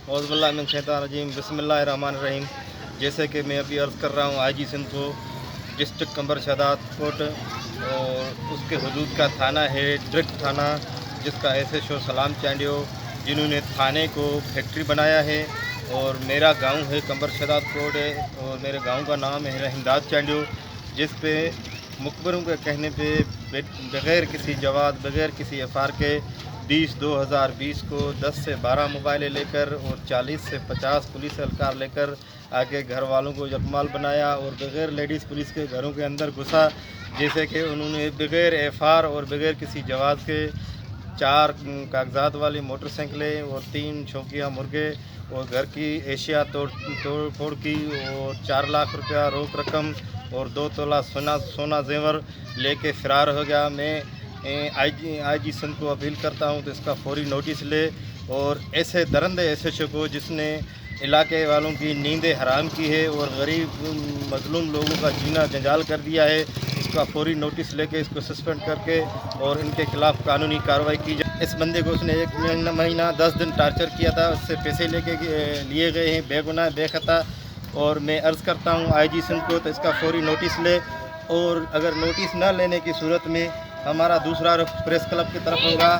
औज़ु बिल्लाहि मिन शैतानिर रजीम बिस्मिल्लाहिर्रहमानिर्रहीम। जैसे कि मैं अभी अर्ज़ कर रहा हूँ आईजी सिंध को, डिस्ट्रिक्ट कंबर शहदाद कोट और उसके हदूद का थाना है ड्रिक थाना, जिसका SHO सलाम चांडियो, जिन्होंने थाने को फैक्ट्री बनाया है। और मेरा गांव है कंबर शहदाद कोट है और मेरे गांव का नाम है हिमदाद चांडियो, जिस पे मुखबरों के कहने पे बग़ैर किसी जवाब, बग़ैर किसी FR के 20/2020 को 10 से 12 मोबाइलें लेकर और 40 से 50 पुलिस एहलकार लेकर आके घर वालों को यकमाल बनाया और बग़ैर लेडीज़ पुलिस के घरों के अंदर घुसा। जैसे कि उन्होंने बग़ैर FR और बग़ैर किसी जवाब के 4 कागजात वाली मोटरसाइकिलें और 3 शौकिया मुर्गे और घर की एशिया तोड़ फोड़ की और 4 लाख रुपया रोक रकम और 2 तोला सोना जेवर लेके फ़रार हो गया। मैं आईजी सिंध को अपील करता हूं तो इसका फौरी नोटिस ले और ऐसे दरंदे SHO को जिसने इलाके वालों की नींदें हराम की है और गरीब मजलूम लोगों का जीना जंजाल कर दिया है, इसका फौरी नोटिस लेके इसको सस्पेंड करके और इनके खिलाफ़ कानूनी कार्रवाई की जाए। इस बंदे को उसने 1 महीना 10 दिन टार्चर किया था, उससे पैसे लिए गए हैं बेगुनाह बेखता। और मैं अर्ज़ करता हूँ आईजी सिंध को तो इसका फौरी नोटिस ले, और अगर नोटिस न लेने की सूरत में हमारा दूसरा रुख प्रेस क्लब की तरफ होगा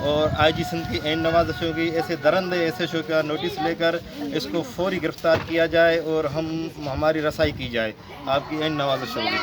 और आईजी सिंध की ऐन नवाज़श होगी। ऐसे दरंदे SHO का नोटिस लेकर इसको फौरी गिरफ़्तार किया जाए और हमारी रसाई की जाए। आपकी ऐन नवाज़श होगी।